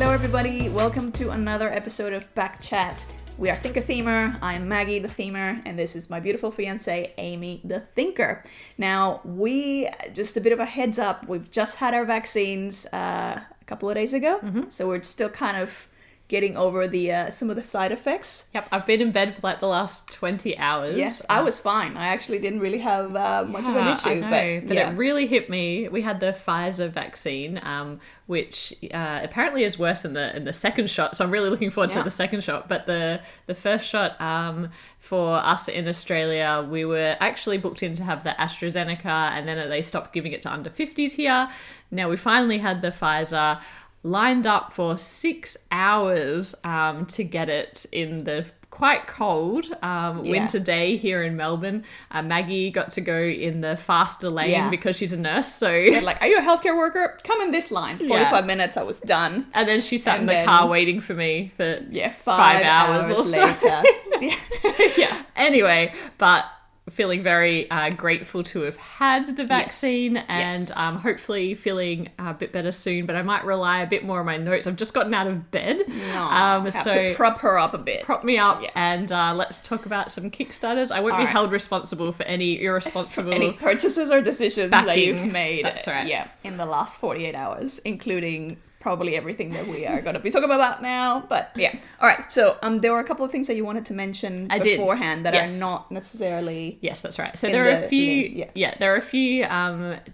Hello everybody, welcome to another episode of Back Chat. We are ThinkerThemer, I am Maggie the Themer, and this is my beautiful fiancée, Amy the Thinker. Now, just a bit of a heads up, we've just had our vaccines a couple of days ago, so we're still kind of getting over some of the side effects. Yep, I've been in bed for like the last 20 hours. Yes, I was fine. I actually didn't really have much of an issue. I know, but it really hit me. We had the Pfizer vaccine, which apparently is worse than the second shot. So I'm really looking forward to the second shot. But the first shot, for us in Australia, we were actually booked in to have the AstraZeneca, and then they stopped giving it to under 50s here. Now we finally had the Pfizer. Lined up for 6 hours to get it in the quite cold winter day here in Melbourne. Maggie got to go in the faster lane because she's a nurse. So like, are you a healthcare worker? Come in this line. 45 minutes, I was done. And then she sat in the car waiting for me for 5 hours or later. So. Anyway, but feeling very grateful to have had the vaccine and hopefully feeling a bit better soon, but I might rely a bit more on my notes. I've just gotten out of bed. Have to prop her up a bit. Prop me up and let's talk about some Kickstarters. I won't be held responsible for any irresponsible... any purchases or decisions that you've made. That's right. In the last 48 hours, including... probably everything that we are going to be talking about now, but all right, so there were a couple of things that you wanted to mention beforehand that are not necessarily that's right. So there are a few there are a few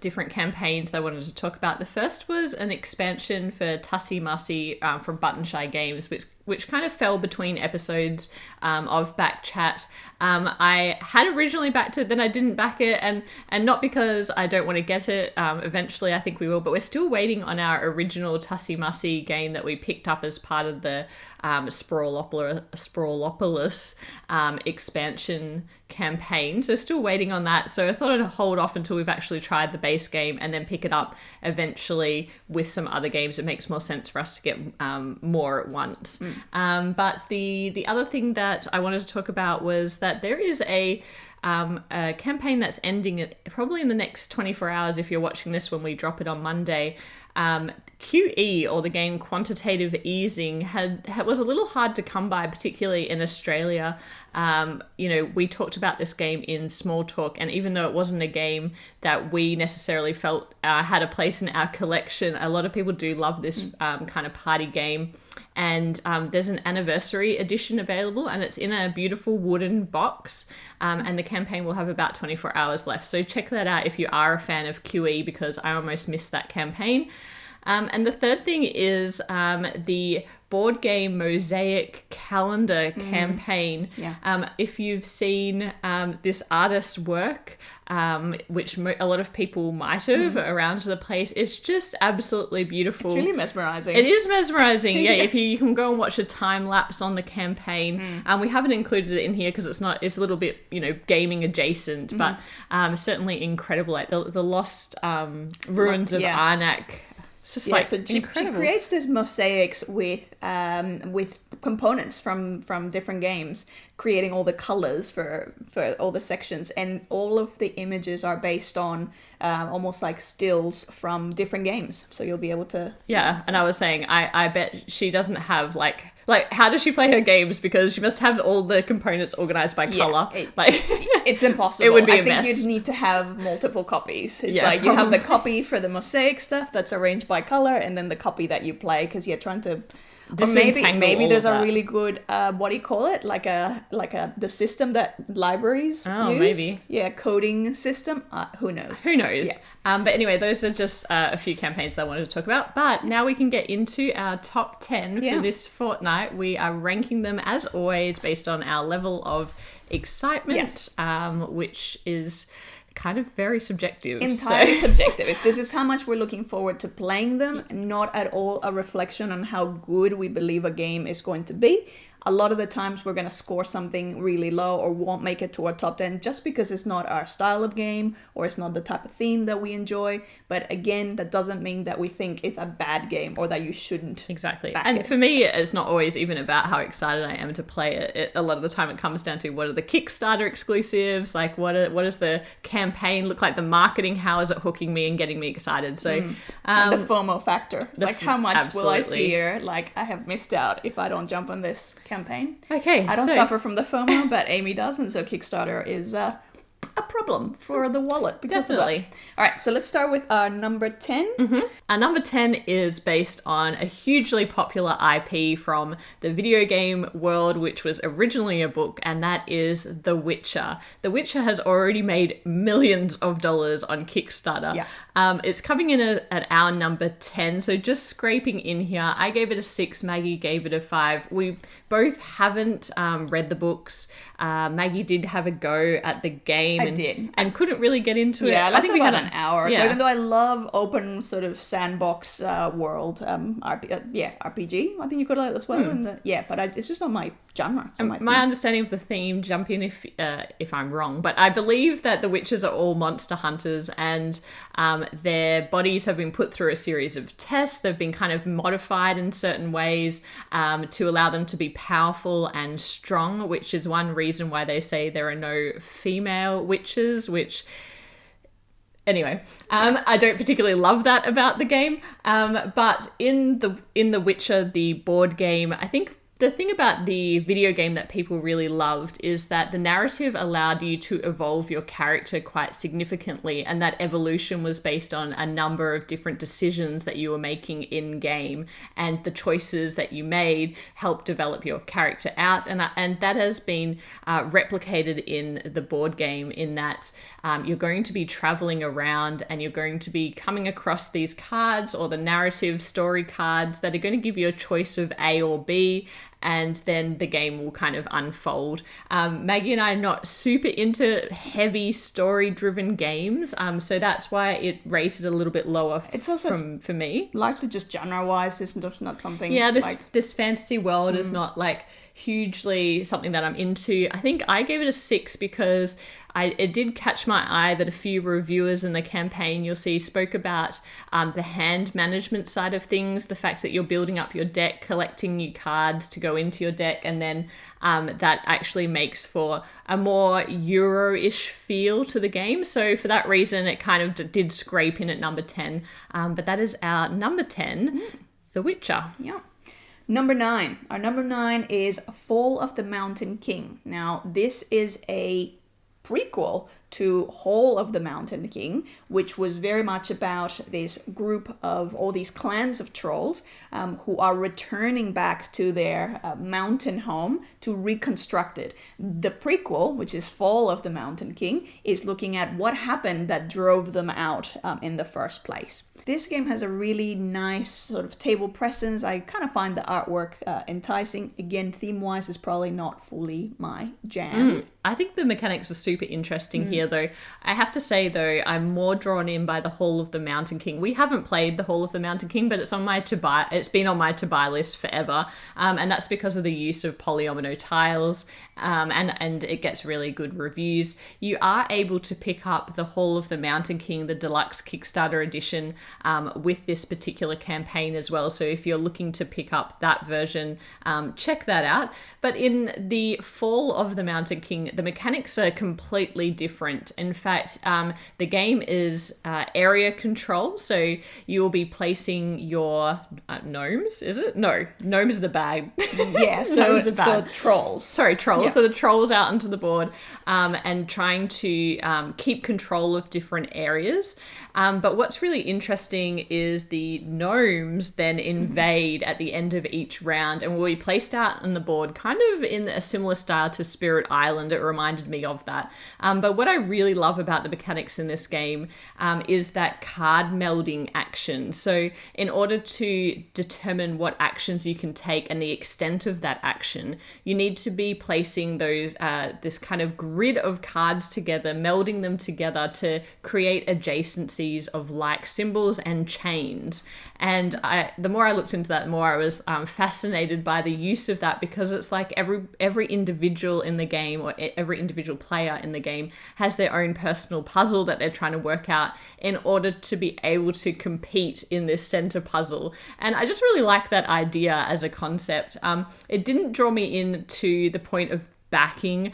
different campaigns that I wanted to talk about. The first was an expansion for Tussie Mussie from Button Shy Games, which kind of fell between episodes of Back Chat. I had originally backed it, then I didn't back it, and not because I don't want to get it. Eventually, I think we will, but we're still waiting on our original Tussie Mussie game that we picked up as part of the Sprawlopolis expansion campaign. So still waiting on that. So I thought I'd hold off until we've actually tried the base game and then pick it up eventually with some other games. It makes more sense for us to get more at once. But the other thing that I wanted to talk about was that there is a campaign that's ending probably in the next 24 hours if you're watching this when we drop it on Monday. QE, or the game Quantitative Easing, was a little hard to come by, particularly in Australia. We talked about this game in Small Talk, and even though it wasn't a game that we necessarily felt had a place in our collection, a lot of people do love this kind of party game. And there's an anniversary edition available, and it's in a beautiful wooden box. And the campaign will have about 24 hours left. So check that out if you are a fan of QE, because I almost missed that campaign. And the third thing is the board game Mosaic calendar campaign. If you've seen this artist's work, which a lot of people might have around the place, it's just absolutely beautiful. It's really mesmerizing. It is mesmerizing. If you can go and watch a time lapse on the campaign. We haven't included it in here because it's a little bit, gaming adjacent, but certainly incredible. Like the lost ruins of Arnak. It's just she incredible. She creates these mosaics with components from different games, creating all the colors for all the sections, and all of the images are based on almost like stills from different games. So you'll be able to and I was saying I bet she doesn't have like how does she play her games, because she must have all the components organized by color. It's impossible. It would be a mess. I think you'd need to have multiple copies. It's you have the copy for the mosaic stuff that's arranged by color, and then the copy that you play because you're trying to maybe there's a really good what do you call it, like the system that libraries use. Maybe coding system. Who knows But anyway, those are just a few campaigns that I wanted to talk about. But now we can get into our top 10 for this fortnight. We are ranking them as always based on our level of excitement, which is kind of very subjective. Entirely subjective. This is how much we're looking forward to playing them, not at all a reflection on how good we believe a game is going to be. a lot of the times we're going to score something really low or won't make it to our top 10 just because it's not our style of game or it's not the type of theme that we enjoy. But again, that doesn't mean that we think it's a bad game or that you shouldn't. Exactly. back And it. for me, it's not always even about how excited I am to play it. A lot of the time it comes down to what are the Kickstarter exclusives, like what does the campaign look like, the marketing, how is it hooking me and getting me excited. So And the FOMO factor. It's like, how much will I absolutely. fear like I have missed out if I don't jump on this campaign? Okay, I don't so suffer from the FOMO, but Amy does, and so Kickstarter is a problem for the wallet because of Definitely. that. All right, so let's start with our number 10. Our number 10 is based on a hugely popular IP from the video game world, which was originally a book, and that is The Witcher. The Witcher has already made millions of dollars on Kickstarter. Yeah. It's coming in at our number 10, so just scraping in here. I gave it a 6, Maggie gave it a 5. We both haven't read the books. Maggie did have a go at the game and couldn't really get into it. Yeah, I think we had an hour. Yeah. So even though I love open sort of sandbox world, RPG, I think you could like as well. But it's just not my genre. It's not My understanding of the theme, jump in if I'm wrong, but I believe that the witches are all monster hunters, and their bodies have been put through a series of tests. They've been kind of modified in certain ways to allow them to be powerful and strong, which is one reason why they say there are no female witches, which... Anyway, I don't particularly love that about the game, but in the Witcher, the board game, I think the thing about the video game that people really loved is that the narrative allowed you to evolve your character quite significantly, and that evolution was based on a number of different decisions that you were making in game, and the choices that you made helped develop your character out, and that has been replicated in the board game, in that you're going to be traveling around and you're going to be coming across these cards, or the narrative story cards, that are going to give you a choice of A or B, and then the game will kind of unfold. Maggie and I are not super into heavy story-driven games, so that's why it rated a little bit lower for me. Largely just genre-wise, it's not something... Yeah, this fantasy world is not like hugely something that I'm into. I think I gave it a 6 because it did catch my eye that a few reviewers in the campaign you'll see spoke about the hand management side of things, the fact that you're building up your deck, collecting new cards to go into your deck, and then that actually makes for a more Euro-ish feel to the game. So for that reason, it kind of did scrape in at number 10. But that is our number 10, The Witcher. Yeah. Number 9. Our number 9 is Fall of the Mountain King. Now, this is a prequel to Hall of the Mountain King, which was very much about this group of all these clans of trolls who are returning back to their mountain home to reconstruct it. The prequel, which is Fall of the Mountain King, is looking at what happened that drove them out in the first place. This game has a really nice sort of table presence. I kind of find the artwork enticing. Again, theme-wise, is probably not fully my jam. I think the mechanics are super interesting here, though. I have to say, though, I'm more drawn in by the Hall of the Mountain King. We haven't played the Hall of the Mountain King, but it's on my to-buy. It's been on my to-buy list forever, and that's because of the use of polyomino tiles, and it gets really good reviews. You are able to pick up the Hall of the Mountain King, the deluxe Kickstarter edition, with this particular campaign as well. So if you're looking to pick up that version, check that out. But in the Fall of the Mountain King, the mechanics are completely different. In fact, the game is area control. So you will be placing your gnomes, is it? No, gnomes are the bag. Yeah, so trolls. Sorry, trolls. Yeah. So the trolls out onto the board and trying to keep control of different areas. But what's really interesting is the gnomes then invade at the end of each round and will be placed out on the board kind of in a similar style to Spirit Island. It reminded me of that. But what I really love about the mechanics in this game is that card melding action. So in order to determine what actions you can take and the extent of that action, you need to be placing those this kind of grid of cards together, melding them together to create adjacencies of like symbols and chains. And the more I looked into that, the more I was fascinated by the use of that, because it's like every individual in the game, or every individual player in the game, has their own personal puzzle that they're trying to work out in order to be able to compete in this center puzzle. And I just really like that idea as a concept. It didn't draw me into the point of backing,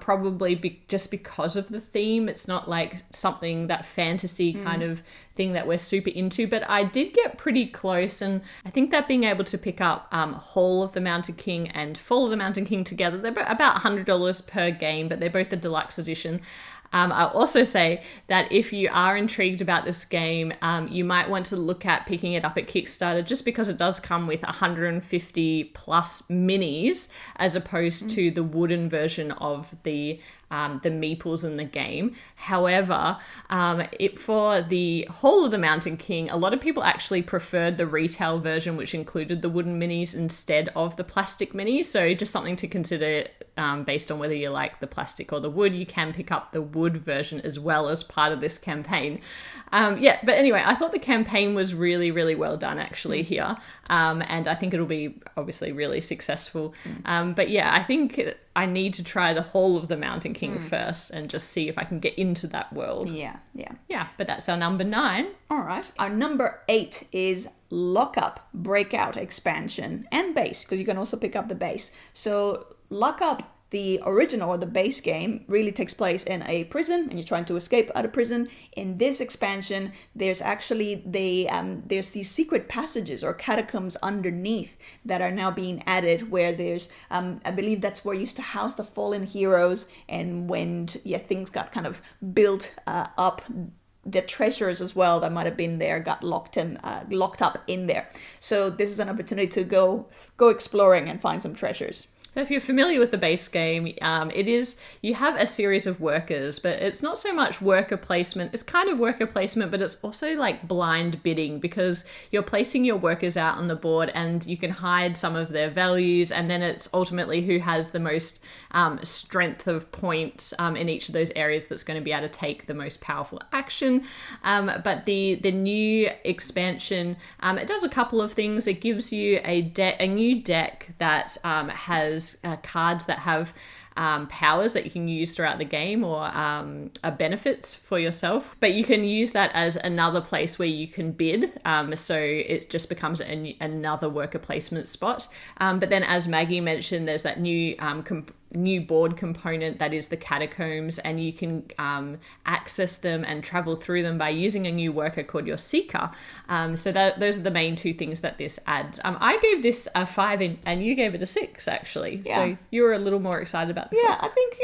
probably just because of the theme. It's not like something, that fantasy kind of thing that we're super into, but I did get pretty close, and I think that being able to pick up Hall of the Mountain King and Fall of the Mountain King together, they're about $100 per game, but they're both the deluxe edition. I'll also say that if you are intrigued about this game, you might want to look at picking it up at Kickstarter, just because it does come with 150 plus minis, as opposed to the wooden version of the meeples in the game. However, for the Hall of the Mountain King, a lot of people actually preferred the retail version, which included the wooden minis instead of the plastic minis. So just something to consider based on whether you like the plastic or the wood. You can pick up the wood version as well as part of this campaign. But anyway, I thought the campaign was really, really well done actually here. And I think it'll be obviously really successful. But yeah, I think I need to try the Hall of the Mountain King first and just see if I can get into that world. Yeah. But that's our number 9. All right. Our number 8 is Lockup Breakout Expansion and Base, because you can also pick up the base. So Lockup, the original or the base game, really takes place in a prison, and you're trying to escape out of prison. In this expansion, there's actually there's these secret passages or catacombs underneath that are now being added, where there's I believe that's where used to house the fallen heroes, and when things got kind of built up, the treasures as well that might have been there got locked up in there. So this is an opportunity to go exploring and find some treasures. If you're familiar with the base game, you have a series of workers, but it's not so much worker placement. It's kind of worker placement, but it's also like blind bidding, because you're placing your workers out on the board and you can hide some of their values, and then it's ultimately who has the most strength of points in each of those areas that's going to be able to take the most powerful action. But the new expansion, it does a couple of things. It gives you a new deck that has cards that have powers that you can use throughout the game, or benefits for yourself, but you can use that as another place where you can bid, so it just becomes another worker placement spot. But then, as Maggie mentioned, there's that new board component that is the catacombs, and you can access them and travel through them by using a new worker called your Seeker. So those are the main two things that this adds. I gave this a 5 and you gave it a 6 actually. Yeah. So you were a little more excited about this one. I think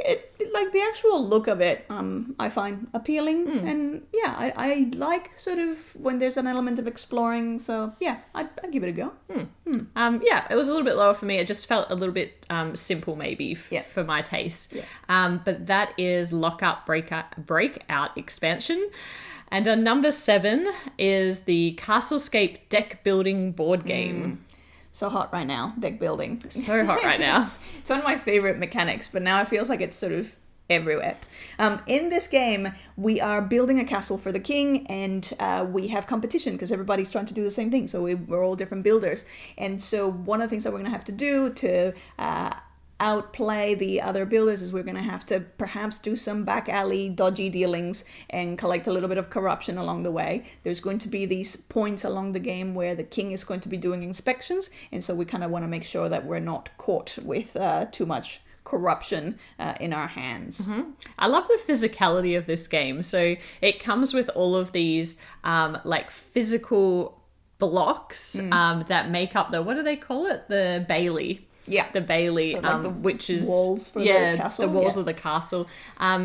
like the actual look of it, I find appealing, and I like sort of when there's an element of exploring. So I'd give it a go. It was a little bit lower for me. It just felt a little bit simple maybe for my taste. But that is Lockup Breakout Expansion. And our number 7 is the Castlescape deck building board game. So hot right now, deck building. So hot right now. It's one of my favorite mechanics, but now it feels like it's sort of everywhere. In this game, we are building a castle for the king, and we have competition because everybody's trying to do the same thing. So we're all different builders. And so one of the things that we're going to have to do to outplay the other builders is we're going to have to perhaps do some back alley dodgy dealings and collect a little bit of corruption along the way. There's going to be these points along the game where the king is going to be doing inspections, and so we kind of want to make sure that we're not caught with too much corruption in our hands. I love the physicality of this game. So it comes with all of these like physical blocks that make up what do they call it? The Bailey. Yeah. the Bailey, So, like, the which is walls for the castle, the walls yeah. of the castle.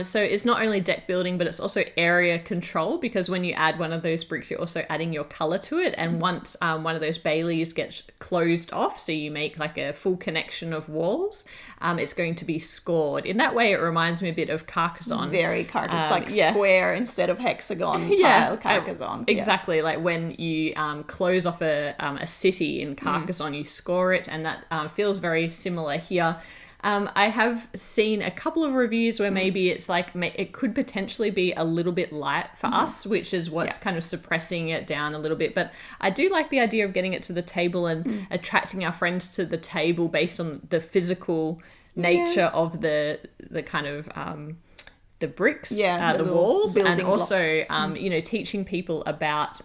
So it's not only deck building, but it's also area control, because when you add one of those bricks, you're also adding your color to it. And once one of those Baileys gets closed off, so you make like a full connection of walls, it's going to be scored. In that way, it reminds me a bit of Carcassonne. Very Carcassonne. It's like square instead of hexagon tile Carcassonne. Exactly. Like when you close off a city in Carcassonne, you score it, and that feels very similar here. I have seen a couple of reviews where maybe it's like it could potentially be a little bit light for us, which is what's kind of suppressing it down a little bit. But I do like the idea of getting it to the table and attracting our friends to the table based on the physical nature of the kind of the bricks, the walls, and also teaching people about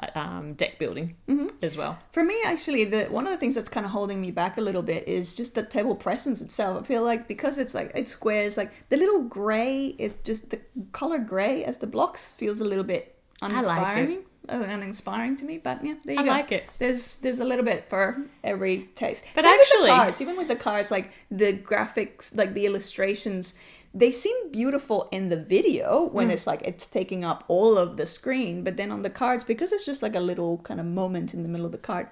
deck building as well. For me, actually, one of the things that's kind of holding me back a little bit is just the table presence itself. I feel like because it's squares, like the little gray is just the color gray as the blocks feels a little bit uninspiring. Uninspiring to me, but yeah, there you go. I like it. There's a little bit for every taste. But same actually, with the cards, even with the cards, like the graphics, like the illustrations, they seem beautiful in the video when it's taking up all of the screen, but then on the cards, because it's just like a little kind of moment in the middle of the card,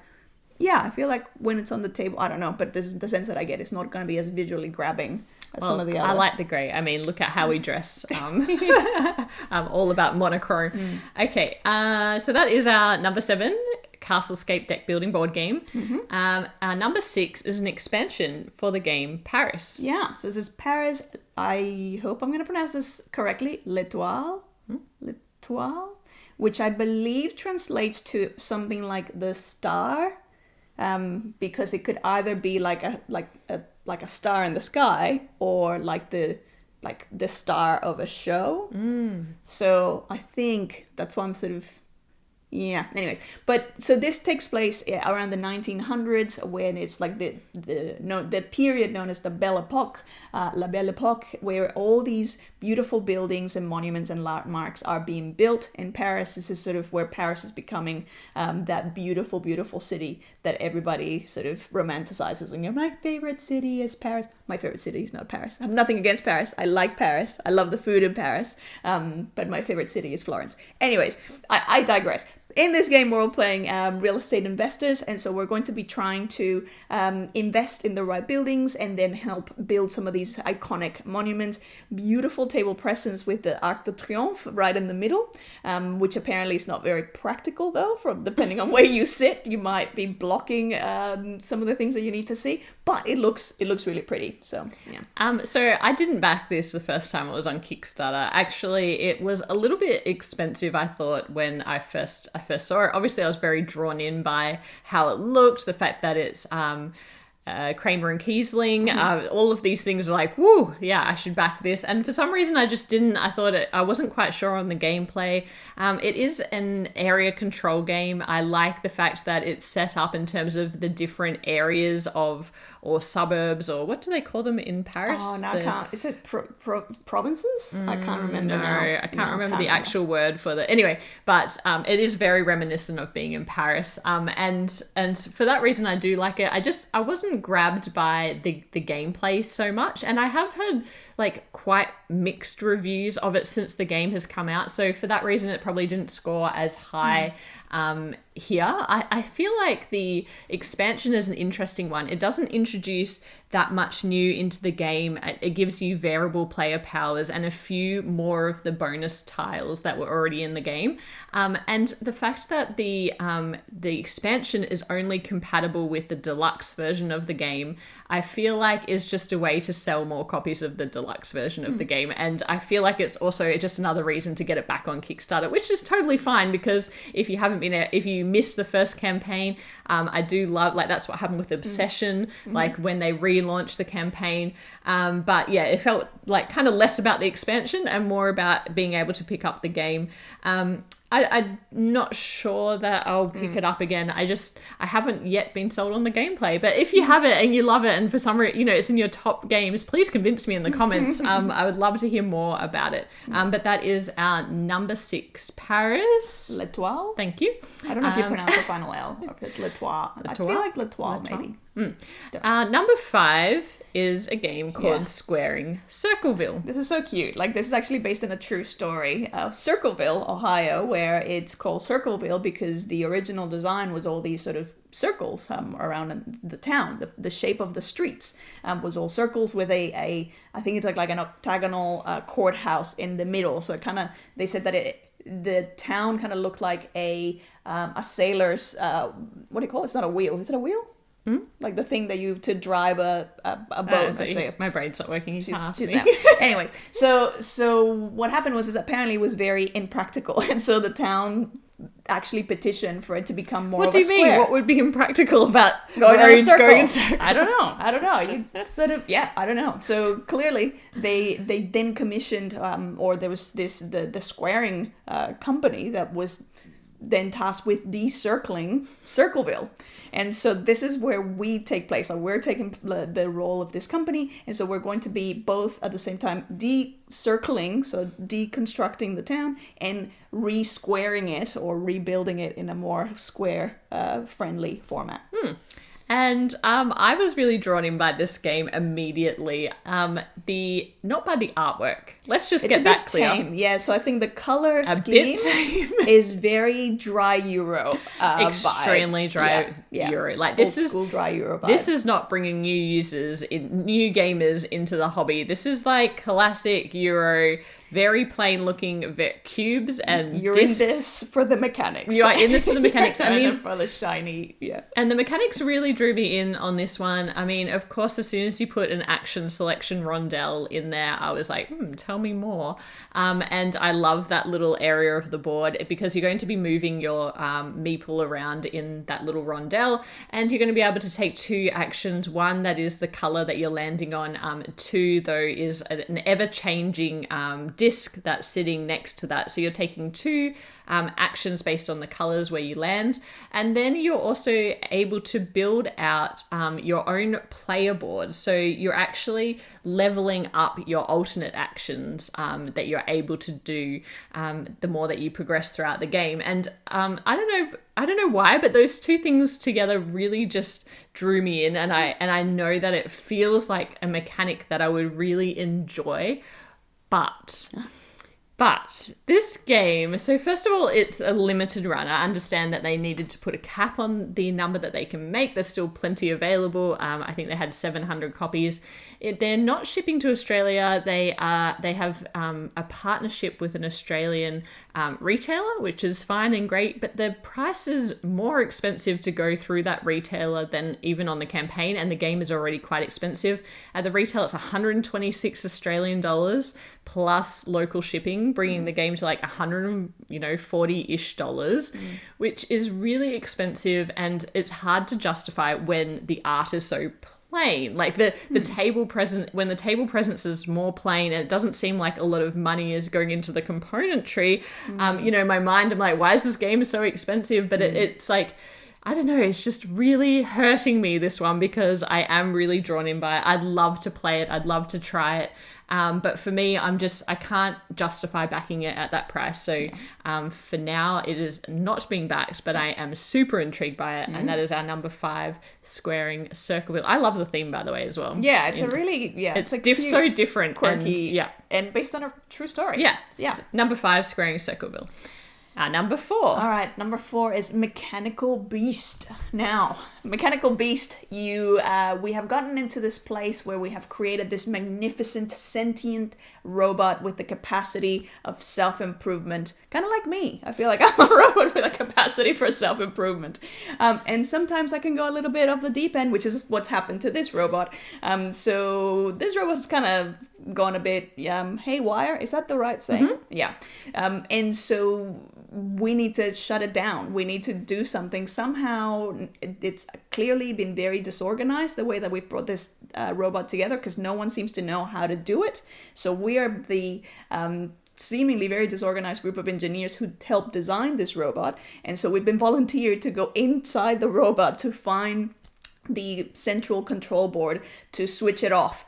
I feel like when it's on the table, I don't know, but this is the sense that I get, it's not going to be as visually grabbing as some of the other. I like the grey. I mean, look at how we dress. All about monochrome. Okay, so that is our number 7 Castlescape deck building board game. Our number 6 is an expansion for the game Paris. Yeah, so this is Paris. I hope I'm going to pronounce this correctly. L'Étoile, which I believe translates to something like the star, because it could either be like a star in the sky or like the star of a show. So I think that's why I'm sort of. Yeah, anyways. But so this takes place around the 1900s, when it's like the period known as the Belle Époque, La Belle Époque, where all these beautiful buildings and monuments and landmarks are being built in Paris. This is sort of where Paris is becoming that beautiful, beautiful city that everybody sort of romanticizes. And my favorite city is Paris. My favorite city is not Paris. I have nothing against Paris. I like Paris. I love the food in Paris. But my favorite city is Florence. Anyways, I digress. In this game, we're all playing real estate investors, and so we're going to be trying to invest in the right buildings and then help build some of these iconic monuments. Beautiful table presence with the Arc de Triomphe right in the middle, which apparently is not very practical, though. Depending on where you sit, you might be blocking some of the things that you need to see. But it looks really pretty. So yeah. So I didn't back this the first time it was on Kickstarter. Actually, it was a little bit expensive, I thought, when I first saw it. Obviously, I was very drawn in by how it looked, the fact that it's Kramer and Kiesling, all of these things are like, woo, yeah, I should back this. And for some reason, I just didn't. I wasn't quite sure on the gameplay. It is an area control game. I like the fact that it's set up in terms of the different areas or suburbs, or what do they call them in Paris? Oh, no, I can't. Is it provinces? I can't remember now. I can't remember the actual word for that. Anyway, but it is very reminiscent of being in Paris. And for that reason, I do like it. I wasn't grabbed by the gameplay so much, and I have heard like quite mixed reviews of it since the game has come out, so for that reason it probably didn't score as high here. I feel like the expansion is an interesting one. It doesn't introduce that much new into the game. It gives you variable player powers and a few more of the bonus tiles that were already in the game. And the fact that the expansion is only compatible with the deluxe version of the game, I feel like is just a way to sell more copies of the deluxe version of the game. And I feel like it's also just another reason to get it back on Kickstarter, which is totally fine, because if you missed the first campaign, I do love, like, that's what happened with Obsession, like when they relaunched the campaign. But yeah, it felt like kind of less about the expansion and more about being able to pick up the game. I'm not sure that I'll pick it up again. I haven't yet been sold on the gameplay. But if you have it and you love it, and for some reason, it's in your top games, please convince me in the comments. I would love to hear more about it. But that is our number 6, Paris. L'Etoile? Thank you. I don't know if you pronounce the final L, or if it's L'Etoile. I feel like L'Etoile, maybe. Number 5 is a game called Squaring Circleville. This is so cute. Like, this is actually based on a true story of Circleville, Ohio, where it's called Circleville because the original design was all these sort of circles around the town. The shape of the streets was all circles with I think it's like an octagonal courthouse in the middle. So it kind of, they said that the town kind of looked like a sailor's, what do you call it? It's not a wheel. Is it a wheel? Like the thing that you to drive a boat. Let's say. My brain's not working. She's Anyways, so what happened was apparently it was very impractical, and so the town actually petitioned for it to become more. What do you mean? What would be impractical about going in circles? I don't know. You sort of I don't know. So clearly they then commissioned or there was the squaring company that was then tasked with decircling Circleville. And so this is where we take place. Like, we're taking the role of this company. And so we're going to be both at the same time decircling, so deconstructing the town, and re-squaring it or rebuilding it in a more square friendly format. And I was really drawn in by this game immediately. Not by the artwork. Let's just get that clear. Tame. Yeah, so I think the color scheme is very dry Euro extremely vibes. dry Euro. Like, this is school dry Euro vibes. This is not bringing new users, new gamers into the hobby. This is like classic Euro, very plain looking cubes and You're discs. in this for the mechanics. You are in this for the mechanics. and for the shiny, And the mechanics really drew me in on this one. I mean, of course, as soon as you put an action selection rondelle in there, I was like, tell me more. And I love that little area of the board because you're going to be moving your meeple around in that little rondelle, and you're going to be able to take 2 actions. One, that is the color that you're landing on. 2, though, is an ever-changing disc that's sitting next to that. So you're taking 2 actions based on the colors where you land. And then you're also able to build out your own player board. So you're actually leveling up your alternate actions that you're able to do the more that you progress throughout the game. And I don't know why, but those 2 things together really just drew me in. And I know that it feels like a mechanic that I would really enjoy. But this game, so first of all, it's a limited run. I understand that they needed to put a cap on the number that they can make. There's still plenty available. I think they had 700 copies. They're not shipping to Australia. They have a partnership with an Australian retailer, which is fine and great, but the price is more expensive to go through that retailer than even on the campaign, and the game is already quite expensive. At the retail, it's 126 Australian dollars plus local shipping, bringing the game to like 140-ish dollars, which is really expensive, and it's hard to justify when the art is so plain. Like the table present, when the table presence is more plain and it doesn't seem like a lot of money is going into the componentry, in my mind I'm like, why is this game so expensive? But it's like, I don't know, it's just really hurting me, this one, because I am really drawn in by it. I'd love to play it. I'd love to try it. But for me, I can't justify backing it at that price. So for now, it is not being backed, but I am super intrigued by it. And that is our number 5, Squaring Circleville. I love the theme, by the way, as well. Yeah, it's a really, it's so different. Quirky. And based on a true story. Yeah. So number 5, Squaring Circleville. Number 4. All right, number 4 is Mechanical Beast. Now, Mechanical Beast, we have gotten into this place where we have created this magnificent, sentient robot with the capacity of self-improvement. Kind of like me. I feel like I'm a robot with a capacity for self-improvement. And sometimes I can go a little bit off the deep end, which is what's happened to this robot. So this robot's kind of gone a bit haywire. Is that the right saying? Mm-hmm. Yeah. And so we need to shut it down. We need to do something. Somehow it's clearly been very disorganized, the way that we brought this robot together, because no one seems to know how to do it. So we are the seemingly very disorganized group of engineers who helped design this robot. And so we've been volunteered to go inside the robot to find the central control board to switch it off.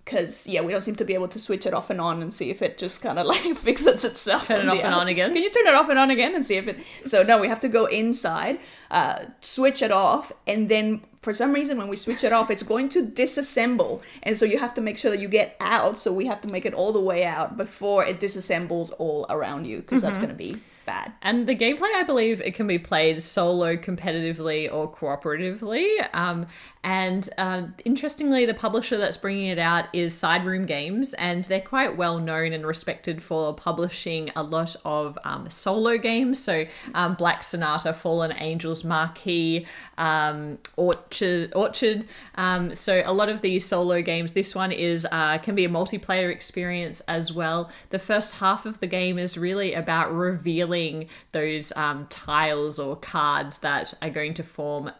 Because, we don't seem to be able to switch it off and on and see if it just kind of like fixes itself. Turn it off and on again? Can you turn it off and on again and see if it... So no, we have to go inside, switch it off, and then for some reason when we switch it off, it's going to disassemble. And so you have to make sure that you get out, so we have to make it all the way out before it disassembles all around you, because that's going to be bad. And the gameplay, I believe it can be played solo, competitively, or cooperatively. And interestingly, the publisher that's bringing it out is Side Room Games, and they're quite well known and respected for publishing a lot of solo games. So Black Sonata, Fallen Angels, Marquee, Orchard. So a lot of these solo games. This one is can be a multiplayer experience as well. The first half of the game is really about revealing those tiles or cards that are going to form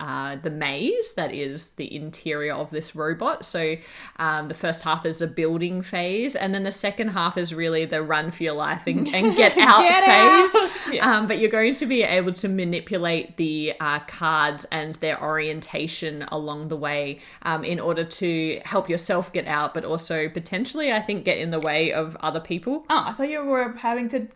the maze that is the interior of this robot. So the first half is a building phase, and then the second half is really the run for your life and get out phase. Yeah. But you're going to be able to manipulate the cards and their orientation along the way in order to help yourself get out, but also potentially, I think, get in the way of other people. Oh, I thought you were having to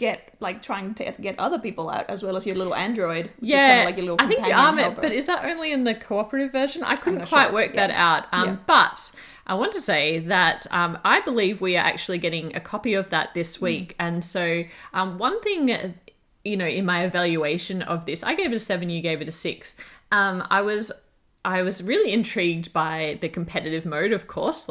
trying to get other people out, as well as your little android, which is kind of like your little companion helper. But is that only in the cooperative version? I couldn't quite work that out. But I want to say that I believe we are actually getting a copy of that this week. And so one thing, in my evaluation of this, I gave it a 7, you gave it a 6. I was really intrigued by the competitive mode, of course.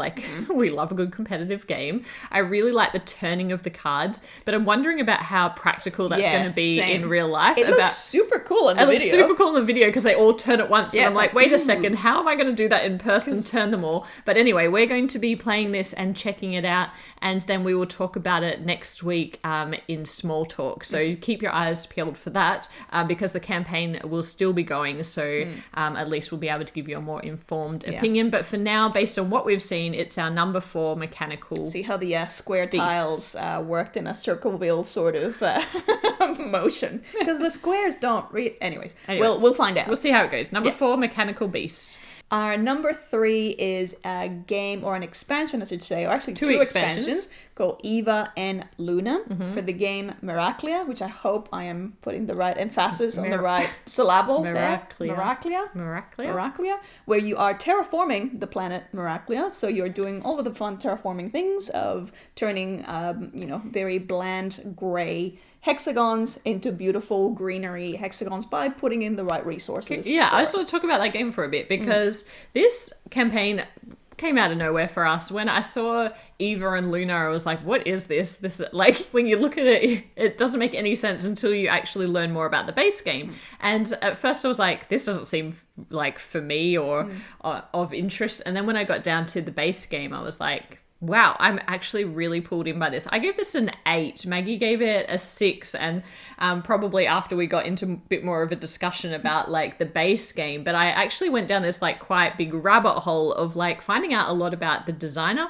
We love a good competitive game. I really like the turning of the cards, but I'm wondering about how practical that's going to be in real life. It looks super cool in the video. It looks super cool in the video because they all turn at once. But I'm like, wait a second, how am I going to do that in person, turn them all? But anyway, we're going to be playing this and checking it out, and then we will talk about it next week in Small Talk. So keep your eyes peeled for that because the campaign will still be going. So at least we'll be able to give you a more informed opinion. But for now, based on what we've seen, it's our number 4 mechanical. See how the square tiles worked in a Circleville sort of motion, because the squares don't read. Anyways, we'll find out. We'll see how it goes. Number 4, mechanical beast. Our number 3 is a game, or an expansion, I should say, or actually two expansions called Eva and Luna for the game Miraclia, which I hope I am putting the right emphasis on the right syllable. Miraclia, where you are terraforming the planet Miraclia. So you're doing all of the fun terraforming things of turning, very bland gray hexagons into beautiful greenery hexagons by putting in the right resources. Yeah, I just want to talk about that game for a bit because this campaign came out of nowhere for us. When I saw Eva and Luna, I was like, what is this? This, when you look at it, it doesn't make any sense until you actually learn more about the base game. And at first I was like, this doesn't seem like for me or of interest. And then when I got down to the base game, I was like, wow, I'm actually really pulled in by this. I gave this an 8. Maggie gave it a 6, and probably after we got into a bit more of a discussion about the base game. But I actually went down this quite big rabbit hole of finding out a lot about the designer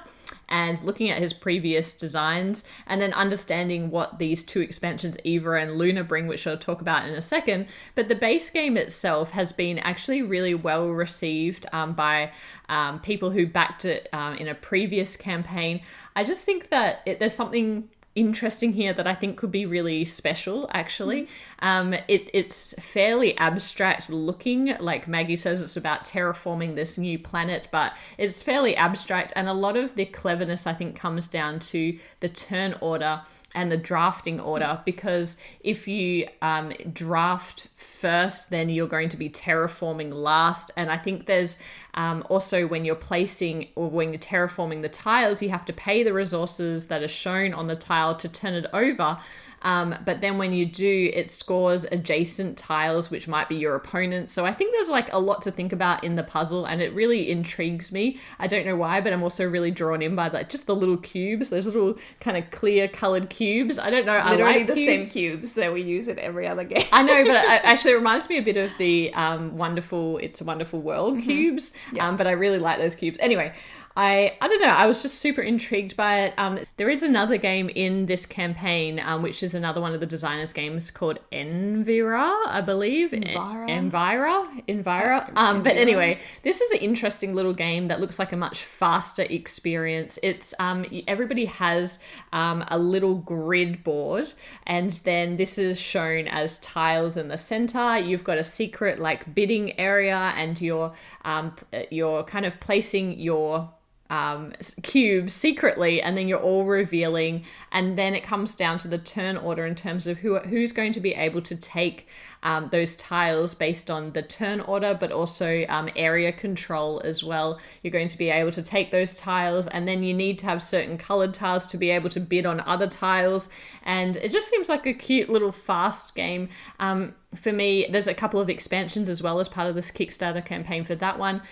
and looking at his previous designs, and then understanding what these 2 expansions, Eva and Luna, bring, which I'll talk about in a second. But the base game itself has been actually really well received by people who backed it in a previous campaign. I just think that there's something interesting here that I think could be really special, actually. It's fairly abstract looking. Like Maggie says, it's about terraforming this new planet, but it's fairly abstract, and a lot of the cleverness, I think, comes down to the turn order and the drafting order, because if you draft first, then you're going to be terraforming last. And I think there's also, when you're placing or when you're terraforming the tiles, you have to pay the resources that are shown on the tile to turn it over. But then when you do, it scores adjacent tiles, which might be your opponent. So I think there's a lot to think about in the puzzle, and it really intrigues me. I don't know why, but I'm also really drawn in by just the little cubes, those little kind of clear colored cubes. I don't know. Literally I like the cubes. same cubes that we use in every other game. I know, but actually it reminds me a bit of the It's a Wonderful World cubes. But I really like those cubes. Anyway, I don't know. I was just super intrigued by it. There is another game in this campaign, which is another one of the designers' games called Envira, I believe. Envira. But anyway, this is an interesting little game that looks like a much faster experience. It's everybody has a little grid board, and then this is shown as tiles in the center. You've got a secret like bidding area, and you're kind of placing your cubes secretly, and then you're all revealing, and then it comes down to the turn order in terms of who's going to be able to take those tiles based on the turn order, but also area control as well. You're going to be able to take those tiles, and then you need to have certain colored tiles to be able to bid on other tiles, and it just seems like a cute little fast game. For me, there's a couple of expansions as well as part of this Kickstarter campaign for that one.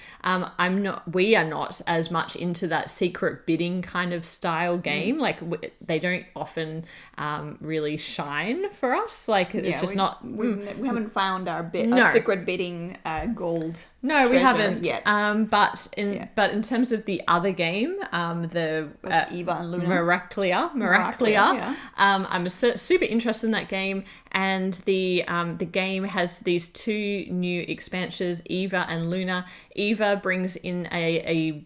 We are not as much into that secret bidding kind of style game. Like they don't often really shine for us. Like it's just not. We haven't found our secret bidding gold. No, we haven't yet. But in terms of the other game, the Eva and Luna, Miraclia, I'm super interested in that game, and the game has these two new expansions, Eva and Luna. Eva brings in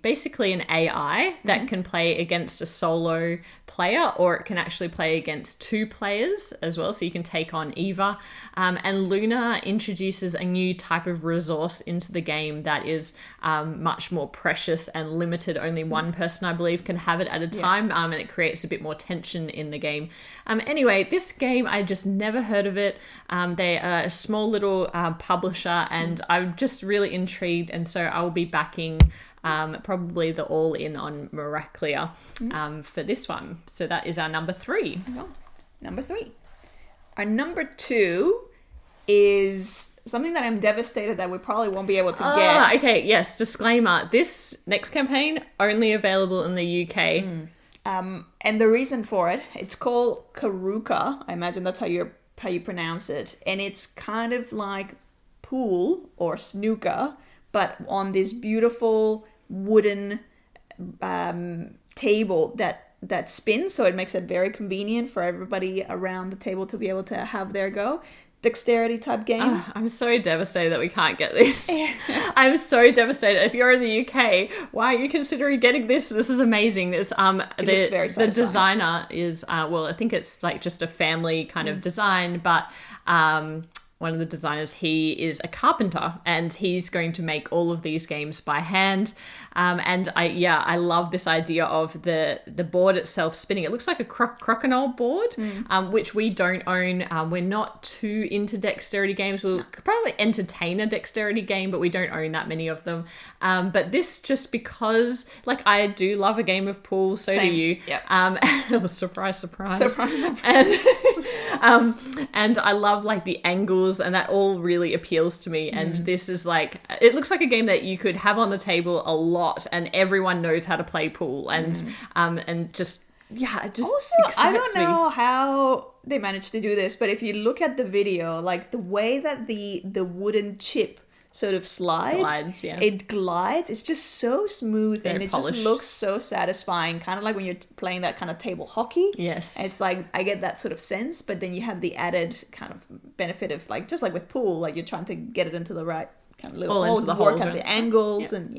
basically an AI that can play against a solo player, or it can actually play against two players as well, so you can take on Eva. And Luna introduces a new type of resource into the game that is much more precious and limited. Only one person, I believe, can have it at a time, and it creates a bit more tension in the game. Anyway, this game, I just never heard of it. They are a small little publisher, and I'm just really intrigued, and so I will be backing probably the all-in on Miraclia for this one. So that is our number 3. Number 3. Our number 2 is something that I'm devastated that we probably won't be able to get. Okay, yes, disclaimer. This next campaign, only available in the UK. And the reason for it, it's called Karuka. I imagine that's how you pronounce it. And it's kind of like pool or snooker, but on this beautiful wooden table that spins, so it makes it very convenient for everybody around the table to be able to have their go. Dexterity type game. I'm so devastated that we can't get this. I'm so devastated. If you're in the UK, why are you considering getting this? This is amazing. This looks very satisfying. The designer is I think it's like just a family kind of design, but one of the designers, he is a carpenter, and he's going to make all of these games by hand. And I love this idea of the board itself spinning. It looks like a crokinole board, which we don't own. We're not too into dexterity games. We'll probably entertain a dexterity game, but we don't own that many of them. But this, just because, like, I do love a game of pool, so do you. Yep. Surprise. And I love like the angles, and that all really appeals to me. And this is like, it looks like a game that you could have on the table a lot, and everyone knows how to play pool, and just also, I don't know how they managed to do this, but if you look at the video, like the way that the wooden chip sort of glides. It glides. It's just so smooth, and it polished. Just looks so satisfying. Kind of like when you're playing that kind of table hockey. Yes. And it's like, I get that sort of sense, but then you have the added kind of benefit of, like, just like with pool, like you're trying to get it into the right kind of little hole, work out the angles, and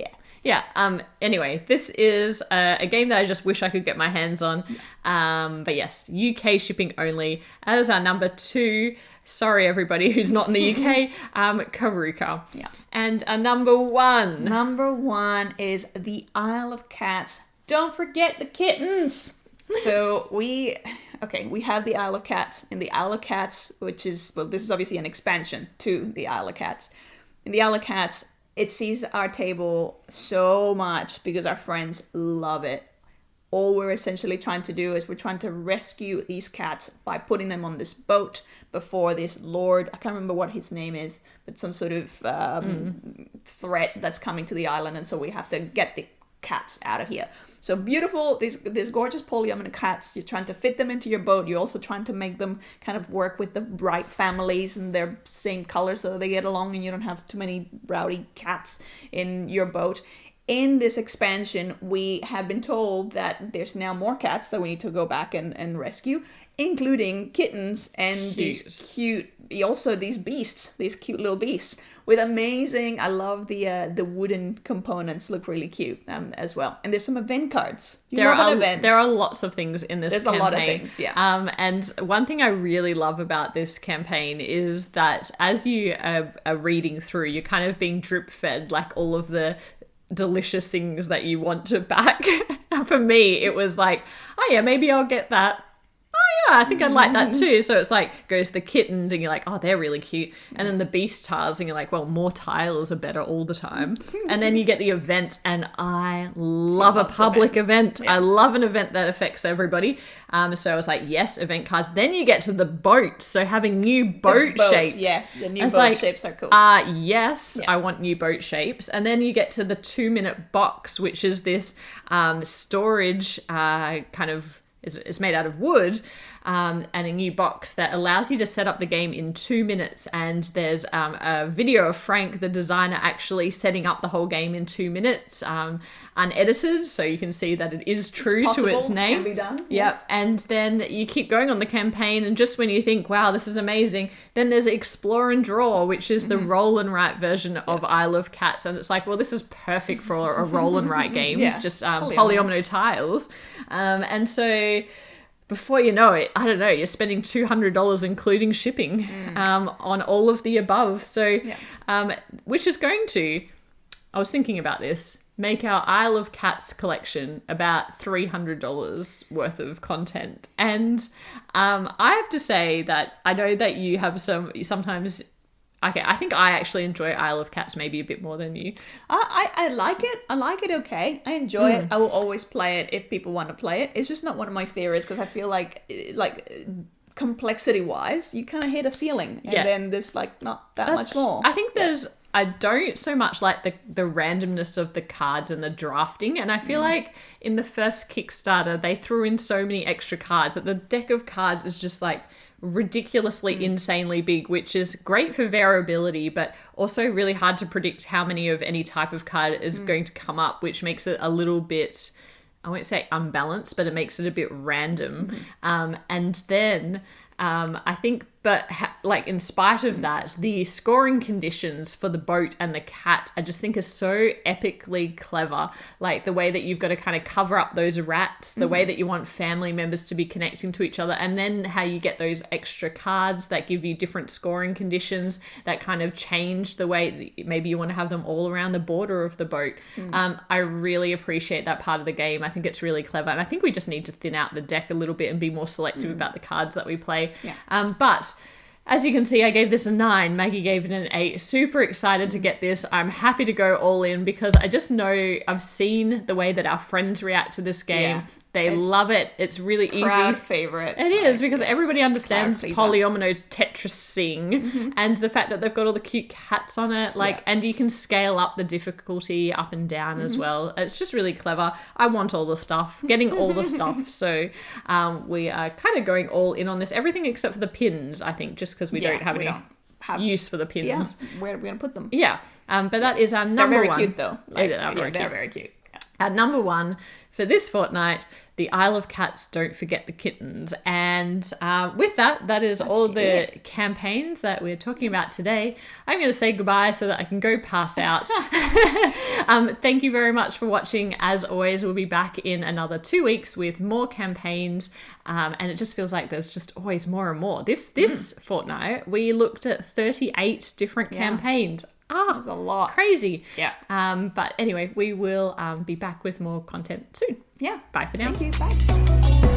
anyway, this is a game that I just wish I could get my hands on. But yes, UK shipping only. As our number 2, sorry everybody who's not in the UK, Karuka. Yeah. And our number 1. Number 1 is the Isle of Cats. Don't forget the kittens. So we have the Isle of Cats. And the Isle of Cats, which is, well, this is obviously an expansion to the Isle of Cats. In the Isle of Cats, it sees our table so much because our friends love it. All we're essentially trying to do is we're trying to rescue these cats by putting them on this boat before this lord, I can't remember what his name is, but some sort of threat that's coming to the island, and so we have to get the cats out of here. So beautiful, these gorgeous polyamorous cats. You're trying to fit them into your boat. You're also trying to make them kind of work with the right families and their same color so that they get along and you don't have too many rowdy cats in your boat. in this expansion, we have been told that there's now more cats that we need to go back and rescue, including kittens and these cute, also these beasts, these cute little beasts with amazing, I love the wooden components, look really cute as well. And there's some event cards. There are lots of things in this campaign. There's a lot of things, yeah. And one thing I really love about this campaign is that as you are reading through, you're kind of being drip fed like all of the delicious things that you want to back. For me, it was like, oh yeah, maybe I'll get that. Oh yeah, I think I'd like that too. So it's like, goes the kittens and you're like, oh, they're really cute. And then the beast tiles and you're like, well, more tiles are better all the time. And then you get the event, and I love a public event. Yeah. I love an event that affects everybody. So I was like, yes, event cards. Then you get to the boat. So having new boat shapes. Yes, the new boat shapes are cool. Yes, yeah. I want new boat shapes. And then you get to the 2-minute box, which is this storage kind of, is made out of wood, and a new box that allows you to set up the game in 2 minutes. And there's a video of Frank, the designer, actually setting up the whole game in 2 minutes, unedited, so you can see that it is true to its name. Can be done. Yep. Yes. And then you keep going on the campaign, and just when you think, wow, this is amazing, then there's Explore and Draw, which is the roll and write version of Isle of Cats. And it's like, well, this is perfect for a roll and write game. Just polyomino tiles. And so before you know it, I don't know, you're spending $200 including shipping on all of the above. So, which is going to, I was thinking about this, make our Isle of Cats collection about $300 worth of content. And I have to say that I know that you have sometimes... Okay, I think I actually enjoy Isle of Cats maybe a bit more than you. I like it. I like it okay. I enjoy it. I will always play it if people want to play it. It's just not one of my favorites because I feel like complexity-wise, you kind of hit a ceiling. And then there's like not that much more. I think I don't so much like the randomness of the cards and the drafting. And I feel like in the first Kickstarter, they threw in so many extra cards that the deck of cards is just like ridiculously insanely big, which is great for variability, but also really hard to predict how many of any type of card is going to come up, which makes it a little bit, I won't say unbalanced, but it makes it a bit random. And then I think, but like in spite of that, the scoring conditions for the boat and the cats, I just think are so epically clever. Like the way that you've got to kind of cover up those rats, the way that you want family members to be connecting to each other, and then how you get those extra cards that give you different scoring conditions that kind of change the way that maybe you want to have them all around the border of the boat. I really appreciate that part of the game. I think it's really clever, and I think we just need to thin out the deck a little bit and be more selective about the cards that we play. But as you can see, I gave this a 9. Maggie gave it an 8. Super excited to get this. I'm happy to go all in because I just know I've seen the way that our friends react to this game. They love it. It's really easy. Crowd favorite. It is because everybody understands polyomino Tetrising and the fact that they've got all the cute cats on it. And you can scale up the difficulty up and down as well. It's just really clever. I want all the stuff, getting all the stuff. So we are kind of going all in on this. Everything except for the pins, I think, just because we don't have any use for the pins. Yeah, where are we going to put them? Yeah. But that is our number one. They're very cute though. They're very cute. Our number one for this fortnight, the Isle of Cats, Don't Forget the Kittens. And with that is all the campaigns that we're talking about today. I'm going to say goodbye so that I can go pass out. Thank you very much for watching. As always, we'll be back in another 2 weeks with more campaigns. And it just feels like there's just always more and more. This fortnight, we looked at 38 different campaigns. That's a lot. Crazy. Yeah. But anyway, we will be back with more content soon. Yeah. Bye for now. Thank you. Bye.